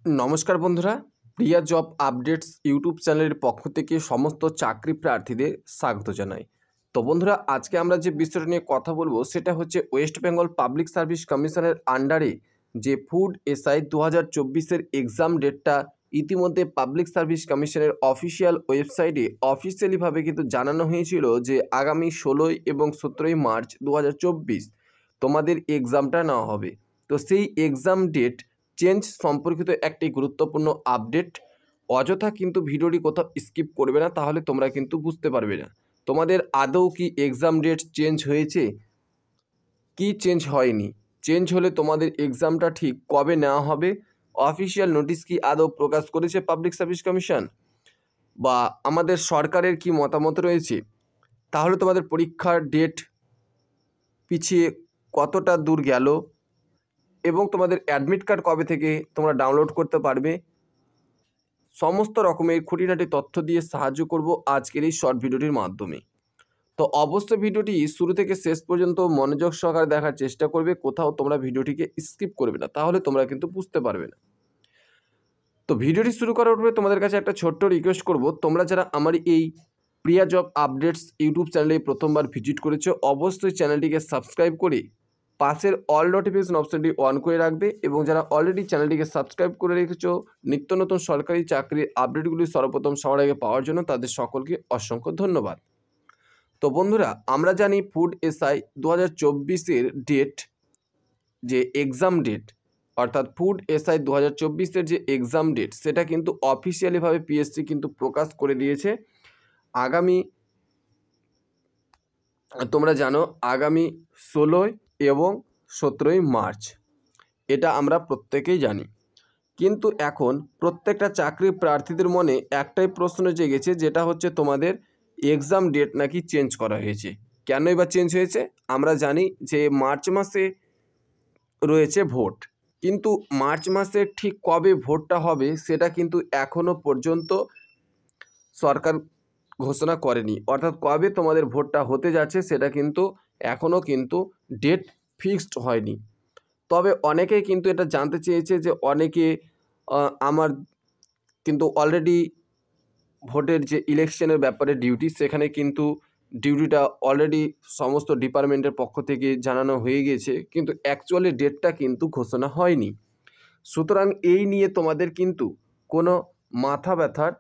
নমস্কার বন্ধুরা, প্রিয়া job updates YouTube চ্যানেলের পক্ষ থেকে সমস্ত চাকরি প্রার্থীদের স্বাগত জানাই। তো বন্ধুরা, আজকে আমরা যে বিষয়টা নিয়ে কথা বলবো সেটা হচ্ছে ওয়েস্ট বেঙ্গল পাবলিক সার্ভিস কমিশনের আন্ডারে যে ফুড এসআই 2024-এর এক্সাম ডেটটা ইতিমধ্যে পাবলিক সার্ভিস কমিশনের অফিসিয়াল ওয়েবসাইটে অফিসিয়ালিভাবে কিন্তু জানানো হয়েছিল যে আগামী 16 এবং 17 মার্চ 2024 তোমাদের এক্সামটা নেওয়া হবে। তো সেই এক্সাম ডেট চেঞ্জ সম্পর্কিত একটি গুরুত্বপূর্ণ আপডেট। অযথা কিন্তু ভিডিওটি কোথাও স্কিপ করবে না, তাহলে তোমরা কিন্তু বুঝতে পারবে না তোমাদের আদৌ কি এক্সাম ডেট চেঞ্জ হয়েছে কি চেঞ্জ হয়নি। চেঞ্জ হলে তোমাদের এক্সামটা ঠিক কবে নেওয়া হবে, অফিসিয়াল নোটিশ কি আদৌ প্রকাশ করেছে পাবলিক সার্ভিস কমিশন, বা আমাদের সরকারের কি মতামত রয়েছে, তাহলে তোমাদের পরীক্ষার ডেট পিছিয়ে কতটা দূর গেল, এবং তোমাদের অ্যাডমিট কার্ড কবে থেকে তোমরা ডাউনলোড করতে পারবে, সমস্ত রকমের খুঁটিনাটি তথ্য দিয়ে সাহায্য করব আজকের এই শর্ট ভিডিওটির মাধ্যমে। তো অবশ্যই ভিডিওটি শুরু থেকে শেষ পর্যন্ত মনোযোগ সহকারে দেখার চেষ্টা করবে, কোথাও তোমরা ভিডিওটিকে স্কিপ করবে না, তাহলে তোমরা কিন্তু বুঝতে পারবে না। তো ভিডিওটি শুরু করার পূর্বে তোমাদের কাছে একটা ছোট্ট রিকোয়েস্ট করব, তোমরা যারা আমার এই প্রিয়া জব আপডেটস ইউটিউব চ্যানেলে প্রথমবার ভিজিট করেছো, অবশ্যই চ্যানেলটিকে সাবস্ক্রাইব করে পাশের অল নোটিফিকেশন অপশনটি অন করে রাখবে, এবং যারা অলরেডি চ্যানেলটিকে সাবস্ক্রাইব করে রেখেছো নিত্য নতুন সরকারি চাকরির আপডেটগুলি সর্বপ্রথম সবার আগে পাওয়ার জন্য তাদের সকলকে অসংখ্য ধন্যবাদ। তো বন্ধুরা, আমরা জানি ফুড এসআই 2024-এর ডেট, যে এক্সাম ডেট, অর্থাৎ ফুড এসআই 2024-এর যে এক্সাম ডেট সেটা কিন্তু অফিসিয়ালিভাবে পিএসসি কিন্তু প্রকাশ করে দিয়েছে আগামী, তোমরা জানো, আগামী 16 এবং 17 মার্চ। এটা আমরা প্রত্যেকেই জানি। কিন্তু এখন প্রত্যেকটা চাকরি প্রার্থীদের মনে একটাই প্রশ্ন জেগেছে, যেটা হচ্ছে তোমাদের এক্সাম ডেট নাকি চেঞ্জ করা হয়েছে। কেনই বা চেঞ্জ হয়েছে? আমরা জানি যে মার্চ মাসে রয়েছে ভোট, কিন্তু মার্চ মাসে ঠিক কবে ভোটটা হবে সেটা কিন্তু এখনও পর্যন্ত সরকার ঘোষণা করেনি। অর্থাৎ কবে তোমাদের ভোটটা হতে যাচ্ছে সেটা কিন্তু এখনও কিন্তু ডেট ফিক্সড হয়নি। তবে অনেকেই কিন্তু এটা জানতে চেয়েছে যে অনেকে আমার কিন্তু অলরেডি ভোটের যে ইলেকশনের ব্যাপারে ডিউটি, সেখানে কিন্তু ডিউটিটা অলরেডি সমস্ত ডিপার্টমেন্টের পক্ষ থেকে জানানো হয়ে গিয়েছে, কিন্তু অ্যাকচুয়ালি ডেটটা কিন্তু ঘোষণা হয়নি। সুতরাং এই নিয়ে তোমাদের কিন্তু কোনো মাথা ব্যথার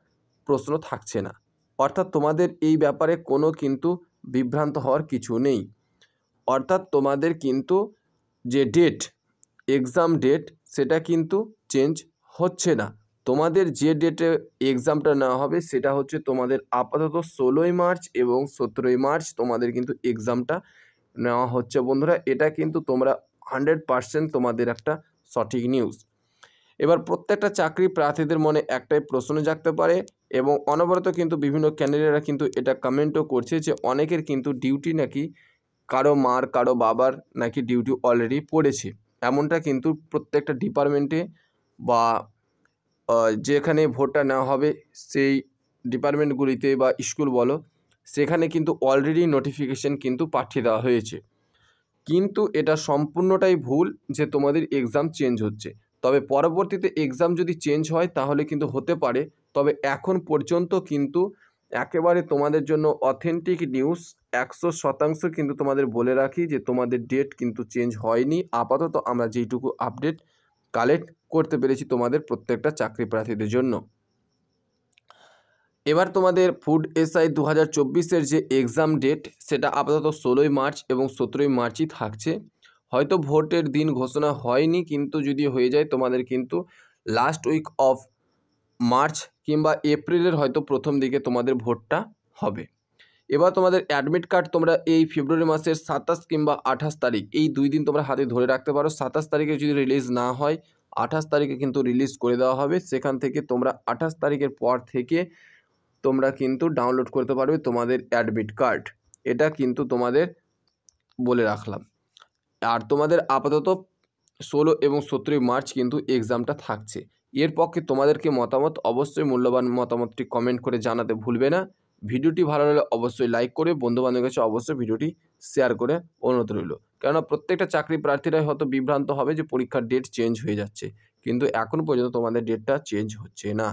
প্রশ্ন থাকছে না, অর্থাৎ তোমাদের এই ব্যাপারে কোনো কিন্তু বিভ্রান্ত হওয়ার কিছু নেই। অর্থাৎ তোমাদের কিন্তু যে ডেট, এক্সাম ডেট, সেটা কিন্তু চেঞ্জ হচ্ছে না। তোমাদের যে ডেটে এক্সামটা নেওয়া হবে সেটা হচ্ছে তোমাদের আপাতত 16 মার্চ এবং 17 মার্চ তোমাদের কিন্তু এক্সামটা নেওয়া হচ্ছে বন্ধুরা। এটা কিন্তু তোমরা 100% তোমাদের একটা সঠিক নিউজ। এবার প্রত্যেকটা চাকরি প্রার্থীদের মনে একটাই প্রশ্ন জাগতে পারে, এবং অনবরত কিন্তু বিভিন্ন ক্যান্ডিডেটরা কিন্তু এটা কমেন্টও করছে যে অনেকের কিন্তু ডিউটি নাকি, কারো মার কারো বাবার নাকি ডিউটি অলরেডি পড়েছে। এমনটা কিন্তু প্রত্যেকটা ডিপার্টমেন্টে বা যেখানে ভোটটা নেওয়া হবে সেই ডিপার্টমেন্টগুলিতে বা স্কুল বলো, সেখানে কিন্তু অলরেডি নোটিফিকেশন কিন্তু পাঠিয়ে দেওয়া হয়েছে। কিন্তু এটা সম্পূর্ণটাই ভুল যে তোমাদের এক্সাম চেঞ্জ হচ্ছে। তবে পরবর্তীতে এক্সাম যদি চেঞ্জ হয় তাহলে কিন্তু হতে পারে, তবে এখন পর্যন্ত কিন্তু একেবারে তোমাদের জন্য অথেন্টিক নিউজ 100% কিন্তু তোমাদের বলে রাখি যে তোমাদের ডেট কিন্তু চেঞ্জ হয়নি। আপাতত আমরা যেইটুকু আপডেট কালেক্ট করতে পেরেছি তোমাদের প্রত্যেকটা চাকরি প্রার্থীদের জন্য। এবার তোমাদের ফুড এসআই 2024-এর যে এক্সাম ডেট সেটা আপাতত 16 মার্চ এবং 17 মার্চই থাকছে। হয়তো ভোটের দিন ঘোষণা হয়নি, কিন্তু যদি হয়ে যায় তোমাদের কিন্তু লাস্ট উইক অফ মার্চ কিংবা এপ্রিলের হয়তো প্রথম দিকে তোমাদের ভোটটা হবে। এবার তোমাদের অ্যাডমিট কার্ড তোমরা এই ফেব্রুয়ারি মাসের 27 কিংবা 28 তারিখ, এই 2 দিন তোমরা হাতে ধরে রাখতে পারো। 27 তারিখে যদি রিলিজ না হয়, 28 তারিখে কিন্তু রিলিজ করে দেওয়া হবে। সেখান থেকে তোমরা 28 তারিখের পর থেকে তোমরা কিন্তু ডাউনলোড করতে পারবে তোমাদের অ্যাডমিট কার্ড। এটা কিন্তু তোমাদের বলে রাখলাম। আর তোমাদের আপাতত 16 এবং 17 মার্চ কিন্তু এক্সামটা থাকছে। এর পক্ষে তোমাদেরকে মতামত, অবশ্যই মূল্যবান মতামতটি কমেন্ট করে জানাতে ভুলবে না। ভিডিওটি ভালো লাগলে অবশ্যই লাইক করে বন্ধুবান্ধবের কাছে অবশ্যই ভিডিওটি শেয়ার করে অনুরোধ রইল, কেননা প্রত্যেকটা চাকরি প্রার্থীরাই হয়তো বিভ্রান্ত হবে যে পরীক্ষার ডেট চেঞ্জ হয়ে যাচ্ছে, কিন্তু এখন পর্যন্ত তোমাদের ডেটটা চেঞ্জ হচ্ছে না।